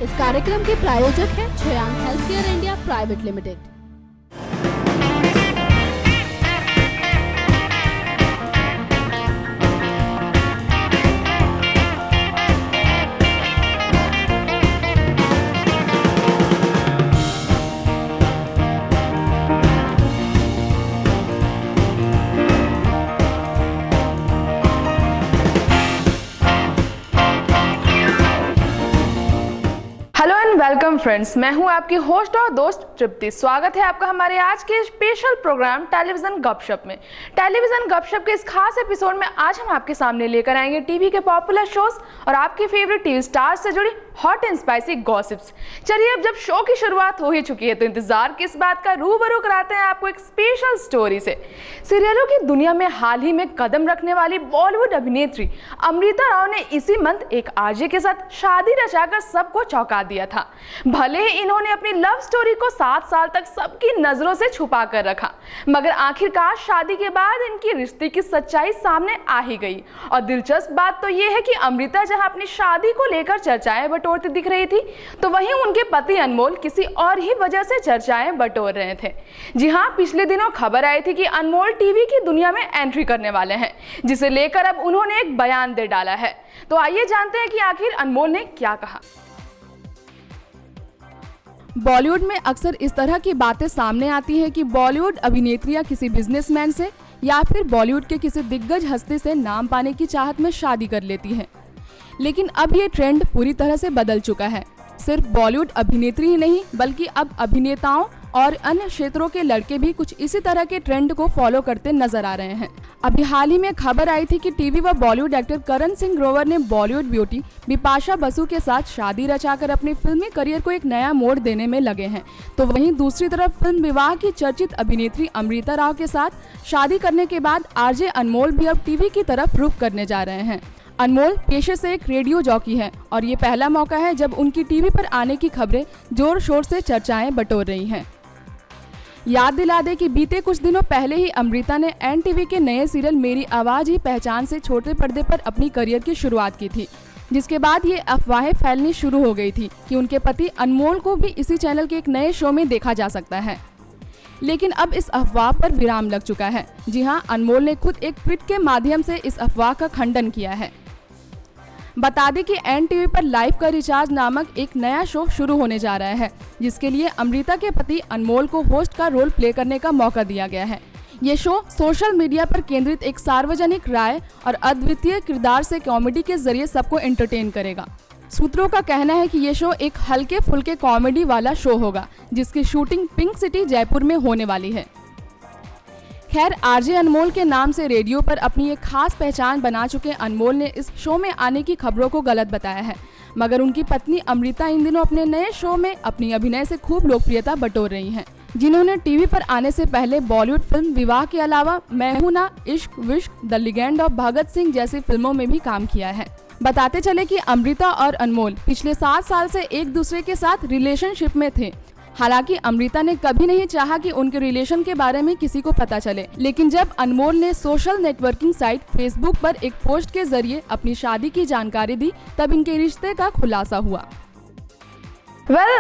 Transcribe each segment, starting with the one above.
इस कार्यक्रम के प्रायोजक हैं छयांग health care India private limited. Welcome friends, मैं हूं आपकी होस्ट और दोस्त तृप्ति। स्वागत है आपका हमारे आज के स्पेशल प्रोग्राम टेलीविजन गपशप में। टेलीविजन गपशप के इस खास एपिसोड में आज हम आपके सामने लेकर आएंगे टीवी के पॉपुलर शोज और आपके फेवरेट टीवी स्टार्स से जुड़ी हॉट एंड स्पाइसी गॉसिप्स। चलिए, अब जब शो की शुरुआत हो ही चुकी है तो इंतजार किस बात का, रूबरू कराते हैं आपको एक स्पेशल स्टोरी से। सीरियलों की दुनिया में हाल ही में कदम रखने वाली बॉलीवुड अभिनेत्री अमृता राव ने इसी मंथ एक आरजे के साथ शादी रचाकर सबको चौंका दिया था। भले ही इन्होंने अपनी लव स्टोरी को 7 साल तक सबकी नजरों से छुपा कर रखा, मगर आखिरकार शादी के बाद इनकी रिश्ते की सच्चाई सामने आ ही गई। और दिलचस्प बात तो यह है कि अमृता जहां अपनी शादी को लेकर चर्चाएं बटोरती दिख रही थी, तो वहीं उनके पति अनमोल किसी और ही वजह से चर्चाएं बटोर रहे थे। जी हां, पिछले दिनों खबर आई थी कि अनमोल टीवी की दुनिया में एंट्री करने वाले हैं, जिसे लेकर अब उन्होंने एक बयान दे डाला है। तो आइए जानते हैं कि आखिर अनमोल ने क्या कहा। बॉलीवुड में अक्सर इस तरह की बातें सामने आती हैं कि बॉलीवुड अभिनेत्रियां किसी बिजनेसमैन से या फिर बॉलीवुड के किसी दिग्गज हस्ती से नाम पाने की चाहत में शादी कर लेती हैं। लेकिन अब ये ट्रेंड पूरी तरह से बदल चुका है। सिर्फ बॉलीवुड अभिनेत्री ही नहीं, बल्कि अब अभिनेताओं और अन्य क्षेत्रों के लड़के भी कुछ इसी तरह के ट्रेंड को फॉलो करते नजर आ रहे हैं। अभी हाल ही में खबर आई थी कि टीवी व बॉलीवुड एक्टर करण सिंह ग्रोवर ने बॉलीवुड ब्यूटी बिपाशा बसु के साथ शादी रचाकर अपने फिल्मी करियर को एक नया मोड़ देने में लगे हैं। तो वहीं दूसरी तरफ फिल्म विवाह की चर्चित अभिनेत्री अमृता राव के साथ शादी करने के बाद आरजे अनमोल भी अब टीवी की तरफ रुख करने जा रहे हैं। अनमोल पेशे से एक रेडियो जॉकी है और ये पहला मौका है जब उनकी टीवी पर आने की खबरें जोर शोर से चर्चाएं बटोर रही हैं। याद दिला दें कि बीते कुछ दिनों पहले ही अमृता ने एनटीवी के नए सीरियल मेरी आवाज ही पहचान से छोटे पर्दे पर अपनी करियर की शुरुआत की थी, जिसके बाद ये अफवाहें फैलनी शुरू हो गई थी कि उनके पति अनमोल को भी इसी चैनल के एक नए शो में देखा जा सकता है। लेकिन अब इस अफवाह पर विराम लग चुका है। जी हां, अनमोल ने खुद एक ट्वीट के माध्यम से इस अफवाह का खंडन किया है। बता दें कि एनटीवी पर लाइफ का रिचार्ज नामक एक नया शो शुरू होने जा रहा है, जिसके लिए अमृता के पति अनमोल को होस्ट का रोल प्ले करने का मौका दिया गया है। ये शो सोशल मीडिया पर केंद्रित एक सार्वजनिक राय और अद्वितीय किरदार से कॉमेडी के जरिए सबको एंटरटेन करेगा। सूत्रों का कहना है कि ये शो एक हल्के फुल्के कॉमेडी वाला शो होगा, जिसकी शूटिंग पिंक सिटी जयपुर में होने वाली है। खैर, आरजे अनमोल के नाम से रेडियो पर अपनी एक खास पहचान बना चुके अनमोल ने इस शो में आने की खबरों को गलत बताया है, मगर उनकी पत्नी अमृता इन दिनों अपने नए शो में अपनी अभिनय से खूब लोकप्रियता बटोर रही हैं, जिन्होंने टीवी पर आने से पहले बॉलीवुड फिल्म विवाह के अलावा मैं हूं ना, इश्क विश्क, the legend of Bhagat Singh जैसी फिल्मों में भी काम किया है। बताते चले कि अमृता और अनमोल पिछले 7 साल से एक दूसरे के साथ रिलेशनशिप में थे। हालांकि अमृता ने कभी नहीं चाहा कि उनके रिलेशन के बारे में किसी को पता चले, लेकिन जब अनमोल ने सोशल नेटवर्किंग साइट फेसबुक पर एक पोस्ट के जरिए अपनी शादी की जानकारी दी, तब इनके रिश्ते का खुलासा हुआ।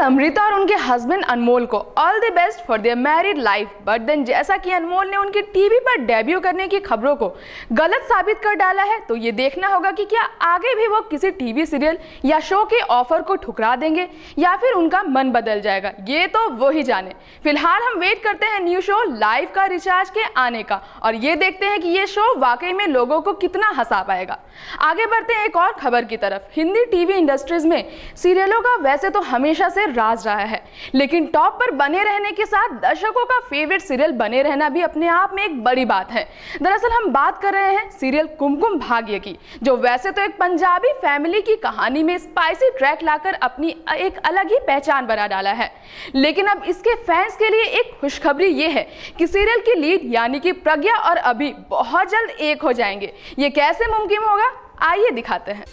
अमृता और उनके हस्बैंड अनमोल को all the best for their married life. But then जैसा कि अनमोल ने उनकी टीवी पर डेब्यू करने की खबरों को गलत साबित कर डाला है, तो ये देखना होगा कि क्या आगे भी वो किसी टीवी सीरियल या शो के ऑफर को ठुकरा देंगे या फिर उनका मन बदल जाएगा, ये तो वो ही जाने। फिलहाल हम वेट करते हैं न्यू शो लाइफ का रिचार्ज के आने का और ये देखते हैं कि ये शो वाकई में लोगों को कितना हंसा पाएगा। आगे बढ़ते हैं एक और खबर की तरफ। हिंदी टीवी इंडस्ट्रीज में सीरियलों का वैसे तो हमेशा से राज रहा है, लेकिन टॉप पर बने रहने के साथ दर्शकों का फेवरेट सीरियल बने रहना भी अपने आप में एक बड़ी बात है। दरअसल हम बात कर रहे हैं सीरियल कुमकुम भाग्य की, जो वैसे तो एक पंजाबी फैमिली की कहानी में स्पाइसी ट्रैक लाकर अपनी एक अलग ही पहचान बना डाला है। लेकिन अब इसके फैंस के लिए एक खुशखबरी ये है कि सीरियल की लीड यानी कि प्रज्ञा और अभी बहुत जल्द एक हो जाएंगे। ये कैसे मुमकिन होगा, आइए दिखाते हैं।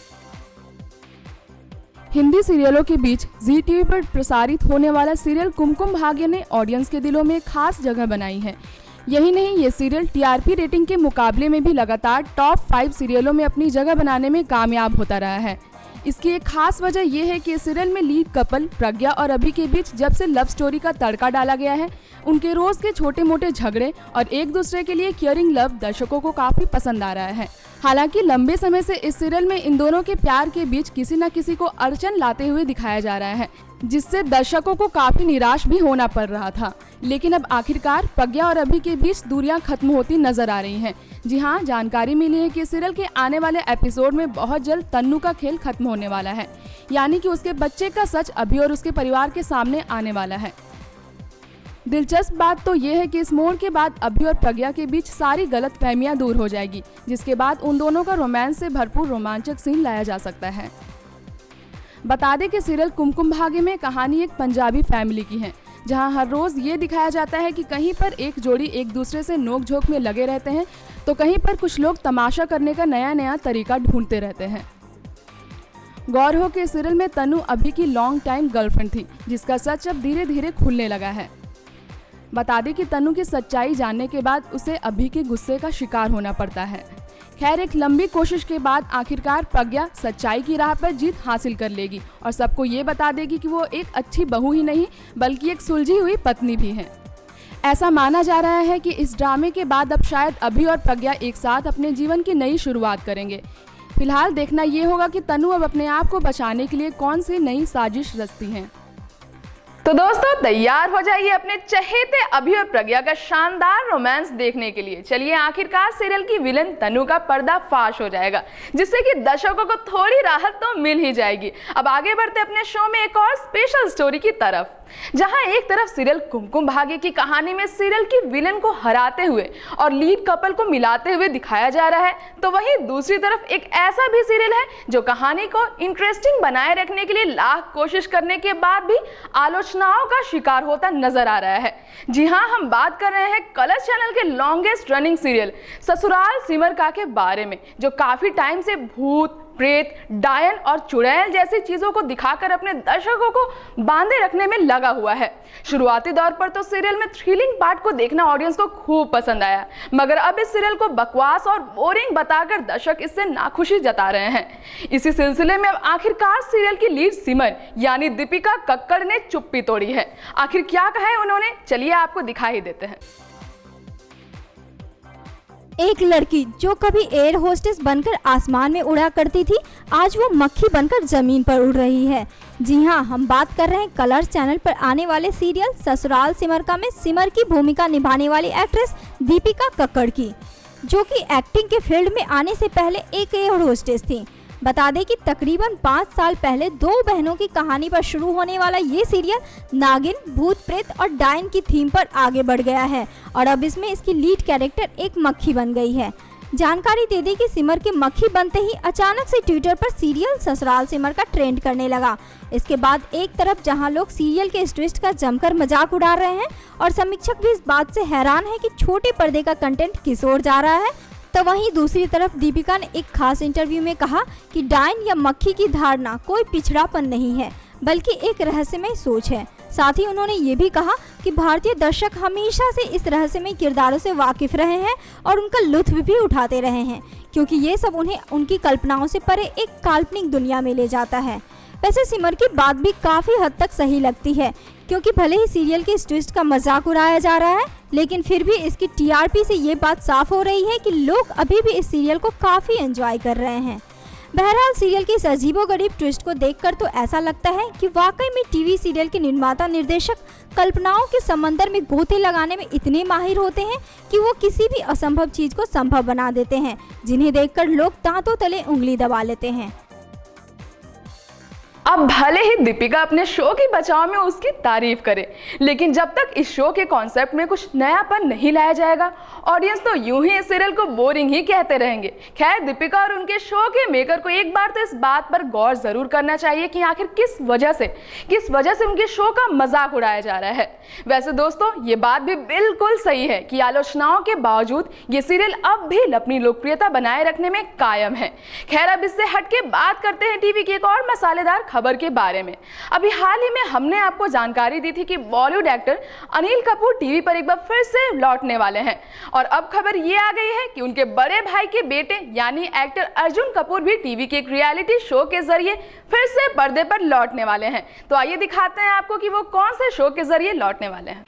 हिंदी सीरियलों के बीच जी टीवी पर प्रसारित होने वाला सीरियल कुमकुम भाग्य ने ऑडियंस के दिलों में खास जगह बनाई है। यही नहीं, ये सीरियल टीआरपी रेटिंग के मुकाबले में भी लगातार टॉप 5 सीरियलों में अपनी जगह बनाने में कामयाब होता रहा है। इसकी एक खास वजह यह है कि इस सीरियल में लीड कपल प्रज्ञा और अभि के बीच जब से लव स्टोरी का तड़का डाला गया है, उनके रोज के छोटे मोटे झगड़े और एक दूसरे के लिए केयरिंग लव दर्शकों को काफी पसंद आ रहा है। हालांकि लंबे समय से इस सीरियल में इन दोनों के प्यार के बीच किसी न किसी को अड़चन लाते हुए दिखाया जा रहा है, जिससे दर्शकों को काफी निराश भी होना पड़ रहा था। लेकिन अब आखिरकार प्रज्ञा और अभि के बीच दूरियां खत्म होती नजर आ रही हैं। जी हाँ, जानकारी मिली है कि सीरियल के आने वाले एपिसोड में बहुत जल्द तन्नू का खेल खत्म होने वाला है, यानी कि उसके बच्चे का सच अभि और उसके परिवार के सामने आने वाला है। दिलचस्प बात तो ये है कि इस मोड़ के बाद अभि और प्रज्ञा के बीच सारी गलतफहमियां दूर हो जाएगी, जिसके बाद उन दोनों का रोमांस से भरपूर रोमांचक सीन लाया जा सकता है। बता दें कि सीरियल कुमकुम भाग्य में कहानी एक पंजाबी फैमिली की है, जहां हर रोज ये दिखाया जाता है कि कहीं पर एक जोड़ी एक दूसरे से नोक-झोंक में लगे रहते हैं, तो कहीं पर कुछ लोग तमाशा करने का नया नया तरीका ढूंढते रहते हैं। गौर हो कि सीरियल में तन्नू अभि की लॉन्ग टाइम गर्लफ्रेंड थी, जिसका सच अब धीरे धीरे खुलने लगा है। बता दें कि तन्नू की सच्चाई जानने के बाद उसे अभि के गुस्से का शिकार होना पड़ता है। खैर, एक लंबी कोशिश के बाद आखिरकार प्रज्ञा सच्चाई की राह पर जीत हासिल कर लेगी और सबको ये बता देगी कि वो एक अच्छी बहू ही नहीं बल्कि एक सुलझी हुई पत्नी भी है। ऐसा माना जा रहा है कि इस ड्रामे के बाद अब शायद अभि और प्रज्ञा एक साथ अपने जीवन की नई शुरुआत करेंगे। फिलहाल देखना ये होगा कि तन्नू अब अपने आप को बचाने के लिए कौन सी नई साजिश रचती हैं। तो दोस्तों, तैयार हो जाइए अपने चहेते अभि और प्रज्ञा का शानदार रोमांस देखने के लिए। चलिए, आखिरकार सीरियल की विलन तन्नू का पर्दाफाश हो जाएगा, जिससे कि दर्शकों को थोड़ी राहत तो मिल ही जाएगी। अब आगे बढ़ते अपने शो में एक और स्पेशल स्टोरी की तरफ, जहां एक तरफ सीरियल कुमकुम भाग्य की कहानी में सीरियल की विलन को हराते हुए और लीड कपल को मिलाते हुए दिखाया जा रहा है, तो वहीं दूसरी तरफ एक ऐसा भी सीरियल है जो कहानी को इंटरेस्टिंग बनाए रखने के लिए लाख कोशिश करने के बाद भी आलोचनाओं का शिकार होता नजर आ रहा है। जी हां, हम बात कर रहे हैं कलर्स चैनल के longest running serial Sasural Simar का के बारे में, जो काफी टाइम से भूत, प्रेत, डायन और चुड़ैल जैसी चीजों को दिखाकर अपने दर्शकों को बांधे रखने में लगा हुआ है। शुरुआती दौर पर तो सीरियल में थ्रिलिंग पार्ट को देखना ऑडियंस को खूब पसंद आया, मगर अब इस सीरियल को बकवास और बोरिंग बताकर दर्शक इससे नाखुशी जता रहे हैं। इसी सिलसिले में अब आखिरकार सीरियल की लीड सिमर यानी दीपिका कक्कड़ ने चुप्पी तोड़ी है। आखिर क्या कहा है उन्होंने, चलिए आपको दिखाई देते हैं। एक लड़की जो कभी एयर होस्टेस बनकर आसमान में उड़ा करती थी, आज वो मक्खी बनकर जमीन पर उड़ रही है। जी हाँ, हम बात कर रहे हैं कलर्स चैनल पर आने वाले सीरियल ससुराल सिमर का में सिमर की भूमिका निभाने वाली एक्ट्रेस दीपिका कक्कड़ की, जो कि एक्टिंग के फील्ड में आने से पहले एक एयर होस्टेस थी। बता दें कि तकरीबन 5 साल पहले 2 बहनों की कहानी पर शुरू होने वाला ये सीरियल नागिन, भूत प्रेत और डायन की थीम पर आगे बढ़ गया है और अब इसमें इसकी लीड कैरेक्टर एक मक्खी बन गई है। जानकारी दे दी कि सिमर के मक्खी बनते ही अचानक से ट्विटर पर सीरियल ससुराल सिमर का ट्रेंड करने लगा। इसके बाद एक तरफ जहां लोग सीरियल के इस ट्विस्ट का जमकर मजाक उड़ा रहे हैं और समीक्षक भी इस बात से हैरान है कि छोटे पर्दे का कंटेंट किस ओर जा रहा है, तो वहीं दूसरी तरफ दीपिका ने एक खास इंटरव्यू में कहा कि डायन या मक्खी की धारणा कोई पिछड़ापन नहीं है बल्कि एक रहस्यमय सोच है। साथ ही उन्होंने ये भी कहा कि भारतीय दर्शक हमेशा से इस रहस्यमय किरदारों से वाकिफ रहे हैं और उनका लुत्फ भी उठाते रहे हैं, क्योंकि ये सब उन्हें उनकी कल्पनाओं से परे एक काल्पनिक दुनिया में ले जाता है। वैसे सिमर की बात भी काफ़ी हद तक सही लगती है, क्योंकि भले ही सीरियल के इस ट्विस्ट का मजाक उड़ाया जा रहा है, लेकिन फिर भी इसकी टीआरपी से ये बात साफ हो रही है कि लोग अभी भी इस सीरियल को काफ़ी एंजॉय कर रहे हैं। बहरहाल सीरियल के इस अजीबोगरीब ट्विस्ट को देखकर तो ऐसा लगता है कि वाकई में टीवी सीरियल के निर्माता निर्देशक कल्पनाओं के समंदर में गोते लगाने में इतने माहिर होते हैं कि वो किसी भी असंभव चीज़ को संभव बना देते हैं, जिन्हें देखकर लोग दांतों तले उंगली दबा लेते हैं। अब भले ही दीपिका अपने शो की बचाव में उसकी तारीफ करे, लेकिन जब तक इस शो के कॉन्सेप्ट में कुछ नयापन नहीं लाया जाएगा, ऑडियंस तो यूं ही इस सीरियल को बोरिंग ही कहते रहेंगे। खैर, दीपिका और उनके शो के मेकर को एक बार तो इस बात पर गौर जरूर करना चाहिए कि आखिर किस वजह से उनके शो का मजाक उड़ाया जा रहा है। वैसे दोस्तों, ये बात भी बिल्कुल सही है कि आलोचनाओं के बावजूद ये सीरियल अब भी अपनी लोकप्रियता बनाए रखने में कायम है। खैर, अब इससे हटके बात करते हैं टीवी की एक और मसालेदार खबर के बारे में। अभी हाल ही में हमने आपको जानकारी दी थी कि बॉलीवुड एक्टर अनिल कपूर टीवी पर एक बार फिर से लौटने वाले हैं और अब खबर ये आ गई है कि उनके बड़े भाई के बेटे यानी एक्टर अर्जुन कपूर भी टीवी के एक रियलिटी शो के जरिए फिर से पर्दे पर लौटने वाले हैं। तो आइए दिखाते हैं आपको कि वो कौन से शो के जरिए लौटने वाले हैं।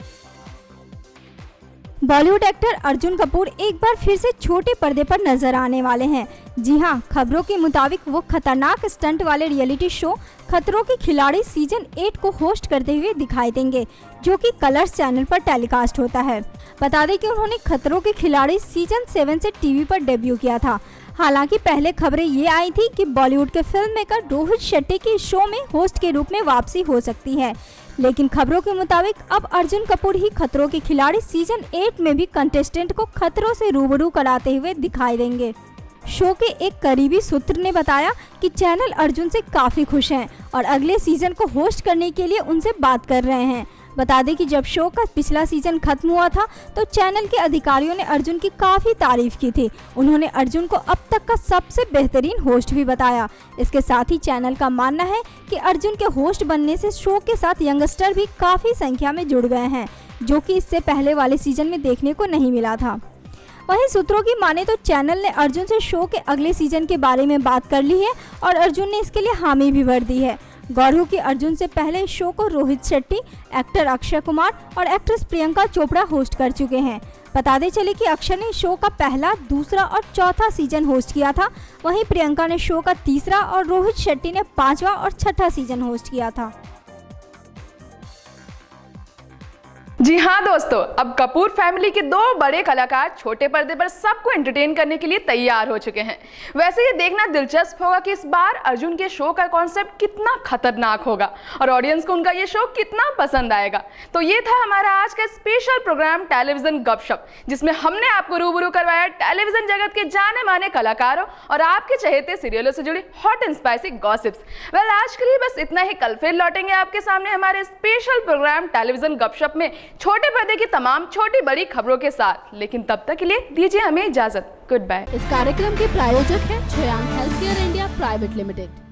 बॉलीवुड एक्टर अर्जुन कपूर एक बार फिर से छोटे पर्दे पर नजर आने वाले हैं। जी हां, खबरों के मुताबिक वो खतरनाक स्टंट वाले रियलिटी शो खतरों के खिलाड़ी सीजन 8 को होस्ट करते हुए दिखाई देंगे, जो कि कलर्स चैनल पर टेलीकास्ट होता है। बता दें कि उन्होंने खतरों के खिलाड़ी सीजन 7 से टीवी पर डेब्यू किया था। हालांकि पहले खबरें ये आई थी कि बॉलीवुड के फिल्म मेकर रोहित शेट्टी की शो में होस्ट के रूप में वापसी हो सकती है, लेकिन खबरों के मुताबिक अब अर्जुन कपूर ही खतरों के खिलाड़ी सीजन 8 में भी कंटेस्टेंट को खतरों से रूबरू कराते हुए दिखाई देंगे। शो के एक करीबी सूत्र ने बताया कि चैनल अर्जुन से काफ़ी खुश हैं और अगले सीजन को होस्ट करने के लिए उनसे बात कर रहे हैं। बता दें कि जब शो का पिछला सीजन खत्म हुआ था तो चैनल के अधिकारियों ने अर्जुन की काफ़ी तारीफ की थी। उन्होंने अर्जुन को अब तक का सबसे बेहतरीन होस्ट भी बताया। इसके साथ ही चैनल का मानना है कि अर्जुन के होस्ट बनने से शो के साथ यंगस्टर भी काफ़ी संख्या में जुड़ गए हैं, जो कि इससे पहले वाले सीजन में देखने को नहीं मिला था। वहीं सूत्रों की माने तो चैनल ने अर्जुन से शो के अगले सीजन के बारे में बात कर ली है और अर्जुन ने इसके लिए हामी भी भर दी है। गौर हो कि अर्जुन से पहले इस शो को रोहित शेट्टी, एक्टर अक्षय कुमार और एक्ट्रेस प्रियंका चोपड़ा होस्ट कर चुके हैं। बता दें चले कि अक्षय ने शो का पहला, दूसरा और चौथा सीजन होस्ट किया था। वहीं प्रियंका ने शो का तीसरा और रोहित शेट्टी ने 5वां और 6ठा सीजन होस्ट किया था। जी हाँ दोस्तों, अब कपूर फैमिली के दो बड़े कलाकार छोटे पर्दे पर सबको एंटरटेन करने के लिए तैयार हो चुके हैं। वैसे ये देखना दिलचस्प होगा कि इस बार अर्जुन के शो का कॉन्सेप्ट कितना खतरनाक होगा और ऑडियंस को उनका ये शो कितना पसंद आएगा। तो ये था हमारा आज का स्पेशल प्रोग्राम टेलीविजन गपशप, जिसमें हमने आपको रूबरू करवाया टेलीविजन जगत के जाने माने कलाकारों और आपके चहेते सीरियलों से जुड़ी hot and spicy gossips. Well, आज के लिए बस इतना ही। कल फिर लौटेंगे आपके सामने हमारे स्पेशल प्रोग्राम टेलीविजन गपशप में छोटे पर्दे की तमाम छोटी बड़ी खबरों के साथ। लेकिन तब तक के लिए दीजिए हमें इजाजत। Goodbye. इस कार्यक्रम के प्रायोजक हैं Shreyank health care India private limited.